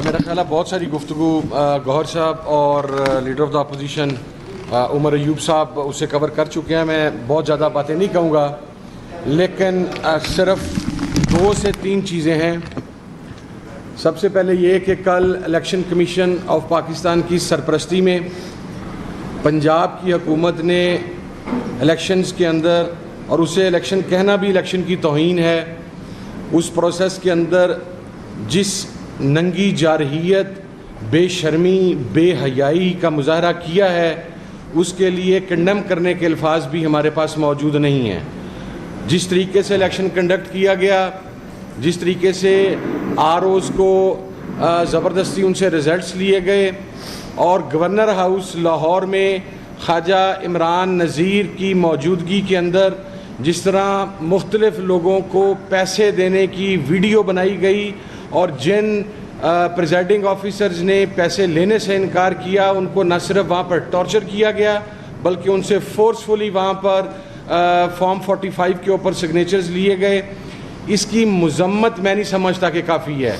मेरा ख्याल है बहुत सारी गुफ्तगू गौहर साहब और leader of the opposition Omar Ayub साहब उसे कवर कर चुके हैं। मैं बहुत ज़्यादा बातें नहीं कहूँगा, लेकिन सिर्फ 2 से 3 चीज़ें हैं। सबसे पहले ये कि कल इलेक्शन कमीशन ऑफ पाकिस्तान की सरपरस्ती में पंजाब की हुकूमत ने इलेक्शंस के अंदर, और उसे इलेक्शन कहना भी इलेक्शन की तौहीन है, उस प्रोसेस के अंदर जिस नंगी जारहियत, बेशर्मी, बेहयाई का मुजाहरा किया है, उसके लिए कंडेम करने के अल्फाज भी हमारे पास मौजूद नहीं हैं। जिस तरीके से इलेक्शन कंडक्ट किया गया, जिस तरीके से आरओज़ को ज़बरदस्ती उनसे रिज़ल्ट्स लिए गए और गवर्नर हाउस लाहौर में ख्वाजा इमरान नज़ीर की मौजूदगी के अंदर जिस तरह मुख्तलिफ़ लोगों को पैसे देने की वीडियो बनाई गई और जिन प्रेसिडिंग ऑफिसर्स ने पैसे लेने से इनकार किया, उनको न सिर्फ वहाँ पर टॉर्चर किया गया बल्कि उनसे फोर्सफुली वहाँ पर फॉर्म 45 के ऊपर सिग्नेचर्स लिए गए। इसकी मजम्मत मैं नहीं समझता कि काफ़ी है।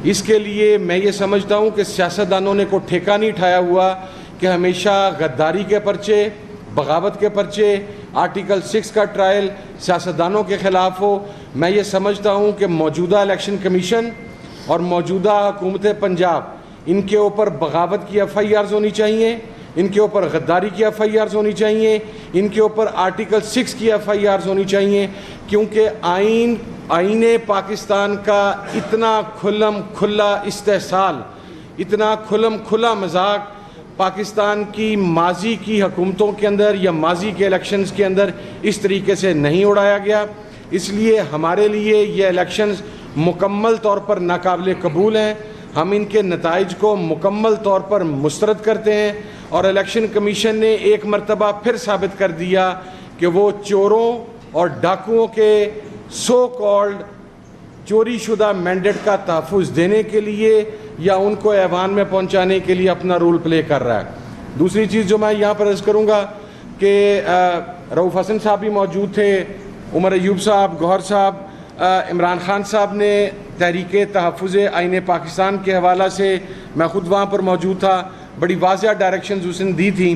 इसके लिए मैं ये समझता हूँ कि सियासतदानों ने को ठेका नहीं उठाया हुआ कि हमेशा गद्दारी के पर्चे, बगावत के पर्चे, आर्टिकल 6 का ट्रायल सियासतदानों के ख़िलाफ़ हो। मैं ये समझता हूँ कि मौजूदा इलेक्शन कमीशन और मौजूदा हुकूमत पंजाब, इनके ऊपर बगावत की FIRs होनी चाहिए, इनके ऊपर गद्दारी की FIRs होनी चाहिए, इनके ऊपर आर्टिकल 6 की FIRs होनी चाहिए, क्योंकि आईने पाकिस्तान का इतना खुल्लम खुल्ला इस्तेहसाल, इतना खुल्लम खुला मजाक पाकिस्तान की माजी की हुकूमतों के अंदर या माजी के इलेक्शंस के अंदर इस तरीके से नहीं उड़ाया गया। इसलिए हमारे लिए ये इलेक्शंस मुकम्मल तौर पर नाकाबिल कबूल हैं। हम इनके नताइज को मुकम्मल तौर पर मुस्तरद करते हैं और इलेक्शन कमीशन ने एक मरतबा फिर साबित कर दिया कि वो चोरों और डाकुओं के सो कॉल्ड चोरी शुदा मैंडेट का तहफ़्फ़ुज़ देने के लिए या उनको ऐवान में पहुंचाने के लिए अपना रोल प्ले कर रहा है। दूसरी चीज़ जो मैं यहाँ पर अर्ज़ करूँगा कि रऊफ़ हसन साहब भी मौजूद थे, उमर अयूब साहब, गौहर साहब, इमरान खान साहब ने तहरीक तहफ़्फ़ुज़ आईन पाकिस्तान के हवाला से, मैं ख़ुद वहाँ पर मौजूद था, बड़ी वाज़िया डायरेक्शंस उसने दी थी।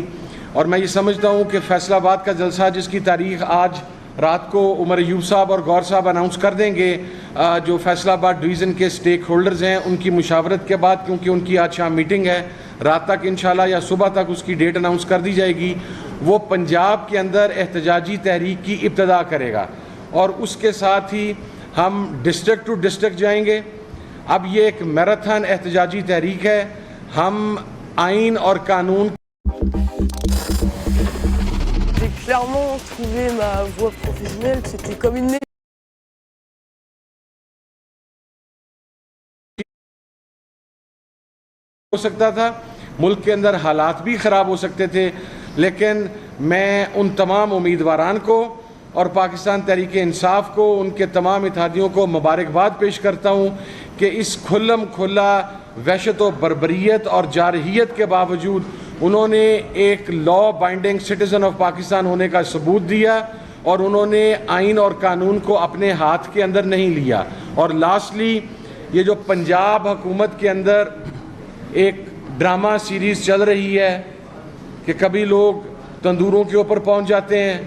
और मैं ये समझता हूँ कि फैसलाबाद का जलसा जिसकी तारीख़ आज रात को उमर अयूब साहब और गौर साहब अनाउंस कर देंगे, जो फैसलाबाद डिवीज़न के स्टेक होल्डर्स हैं उनकी मुशावरत के बाद, क्योंकि उनकी आज शाम मीटिंग है, रात तक इंशाल्लाह या सुबह तक उसकी डेट अनाउंस कर दी जाएगी। वो पंजाब के अंदर एहतजाजी तहरीक की इब्तदा करेगा और उसके साथ ही हम डिस्ट्रिक्ट टू डिस्ट्रिक्ट जाएंगे। अब ये एक मैराथन एहतजाजी तहरीक है। हम आइन और कानून J'ai clairement trouvé ma voie professionnelle, c'était comme une हो सकता था, मुल्क के अंदर हालात भी ख़राब हो सकते थे, लेकिन मैं उन तमाम उम्मीदवारान को और पाकिस्तान तहरीक इंसाफ को, उनके तमाम इत्तेहादियों को मुबारकबाद पेश करता हूँ कि इस खुल्लम खुल्ला वहशत व बर्बरियत और जारहियत के बावजूद उन्होंने एक law binding citizen of Pakistan होने का सबूत दिया और उन्होंने आइन और कानून को अपने हाथ के अंदर नहीं लिया। और लास्टली, ये जो पंजाब हुकूमत के अंदर एक ड्रामा सीरीज़ चल रही है कि कभी लोग तंदूरों के ऊपर पहुंच जाते हैं,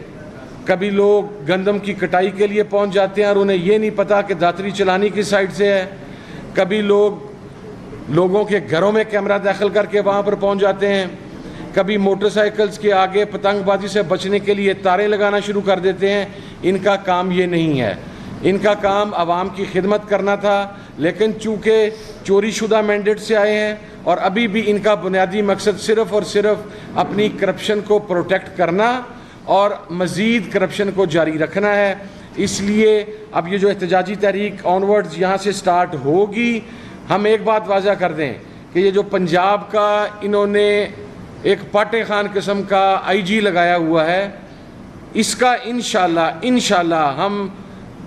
कभी लोग गंदम की कटाई के लिए पहुंच जाते हैं और उन्हें ये नहीं पता कि दातरी चलानी किस साइड से है, कभी लोगों के घरों में कैमरा दाखिल करके वहाँ पर पहुँच जाते हैं, कभी मोटरसाइकिल्स के आगे पतंगबाजी से बचने के लिए तारे लगाना शुरू कर देते हैं। इनका काम ये नहीं है, इनका काम आवाम की खिदमत करना था, लेकिन चूँकि चोरी शुदा मैंडेट से आए हैं और अभी भी इनका बुनियादी मकसद सिर्फ़ और सिर्फ अपनी करप्शन को प्रोटेक्ट करना और मज़ीद करप्शन को जारी रखना है। इसलिए अब ये जो एहतजाजी तहरीक ऑनवर्ड्स यहाँ से स्टार्ट होगी, हम एक बात वाज़ा कर दें कि ये जो पंजाब का इन्होंने एक पाटे खान किस्म का IG लगाया हुआ है, इसका इंशाल्लाह हम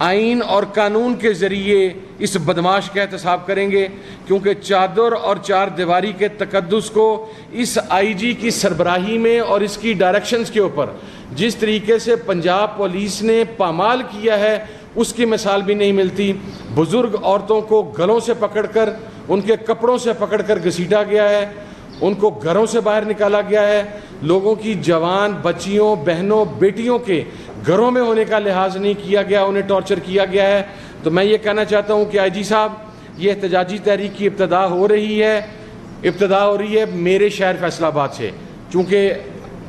आइन और कानून के ज़रिए इस बदमाश का एहतसाब करेंगे, क्योंकि चादर और चार दीवारी के तकद्दुस को इस IG की सरबराही में और इसकी डायरेक्शंस के ऊपर जिस तरीके से पंजाब पुलिस ने पामाल किया है, उसकी मिसाल भी नहीं मिलती। बुज़ुर्ग औरतों को गलों से पकड़कर, उनके कपड़ों से पकड़कर घसीटा गया है, उनको घरों से बाहर निकाला गया है। लोगों की जवान बच्चियों, बहनों, बेटियों के घरों में होने का लिहाज नहीं किया गया, उन्हें टॉर्चर किया गया है। तो मैं ये कहना चाहता हूँ कि आईजी साहब, ये एहतजाजी तहरीक की इब्तदा हो रही है मेरे शहर फैसलाबाद से। चूँकि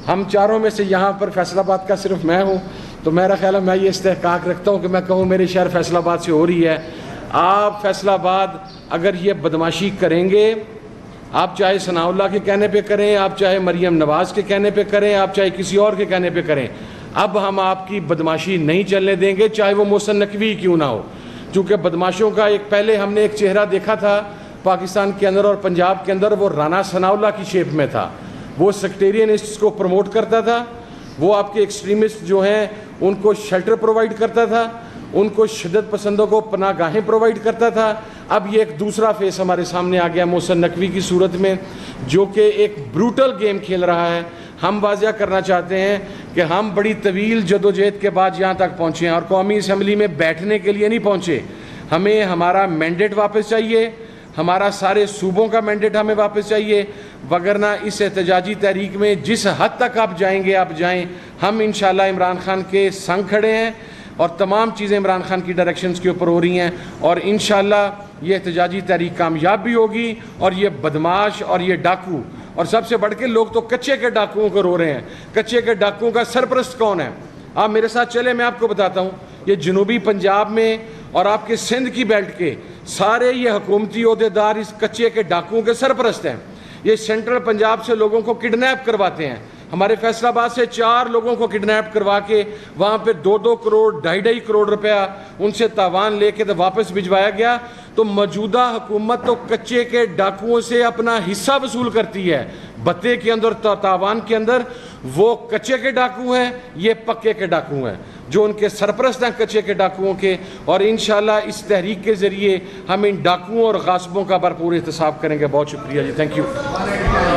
हम चारों में से यहाँ पर फैसलाबाद का सिर्फ मैं हूँ, तो मेरा ख्याल है मैं ये इस्तेहकाक रखता हूँ कि मैं कहूँ मेरे शहर फैसलाबाद से हो रही है। आप फैसलाबाद अगर ये बदमाशी करेंगे, आप चाहे सनाउल्लाह के कहने पे करें, आप चाहे मरियम नवाज़ के कहने पे करें, आप चाहे किसी और के कहने पे करें, अब हम आपकी बदमाशी नहीं चलने देंगे, चाहे वो मोहसिन नकवी क्यों ना हो। चूँकि बदमाशों का एक पहले हमने एक चेहरा देखा था पाकिस्तान के अंदर और पंजाब के अंदर, वो राना सनाउल्लाह की शेप में था। वो सेक्टेरियनिस्ट को प्रमोट करता था, वो आपके एक्सट्रीमिस्ट जो हैं उनको शेल्टर प्रोवाइड करता था, उनको शिद्दत पसंदों को पनाहगाहें प्रोवाइड करता था। अब ये एक दूसरा फेस हमारे सामने आ गया मोहसिन नकवी की सूरत में, जो कि एक ब्रूटल गेम खेल रहा है। हम वाज़िया करना चाहते हैं कि हम बड़ी तवील जदोजहद के बाद यहाँ तक पहुँचे हैं और कौमी असम्बली में बैठने के लिए नहीं पहुँचे। हमें हमारा मैंडेट वापस चाहिए, हमारा सारे सूबों का मैंडेट हमें वापस चाहिए, वगरना इस एहतजाजी तहरीक में जिस हद तक आप जाएंगे आप जाएं। हम इंशाल्लाह इमरान खान के संग खड़े हैं और तमाम चीज़ें इमरान खान की डायरेक्शंस के ऊपर हो रही हैं और इंशाल्लाह ये एहतजाजी तहरीक कामयाब भी होगी। और ये बदमाश और ये डाकू, और सबसे बढ़ के लोग तो कच्चे के डाकुओं को रो रहे हैं। कच्चे के डाकुओं का सरपरस्त कौन है? आप मेरे साथ चले, मैं आपको बताता हूँ। ये जनूबी पंजाब में और आपके सिंध की बेल्ट के सारे ये हुकूमती ओहदेदार इस कच्चे के डाकुओं के सरपरस्त हैं। ये सेंट्रल पंजाब से लोगों को किडनैप करवाते हैं। हमारे फैसलाबाद से 4 लोगों को किडनैप करवा के वहाँ पे 2-2 करोड़ 2.5 करोड़ रुपया उनसे तावान लेके तो वापस भिजवाया गया। तो मौजूदा हुकूमत तो कच्चे के डाकुओं से अपना हिस्सा वसूल करती है। बत्ते के अंदर, तावान के अंदर वो कच्चे के डाकू हैं, ये पक्के के डाकू हैं जो उनके सरपरस्त हैं कच्चे के डाकुओं के। और इंशाल्लाह इस तहरीक के ज़रिए हम इन डाकुओं और गासबों का भरपूर एहतसाब करेंगे। बहुत शुक्रिया जी, थैंक यू।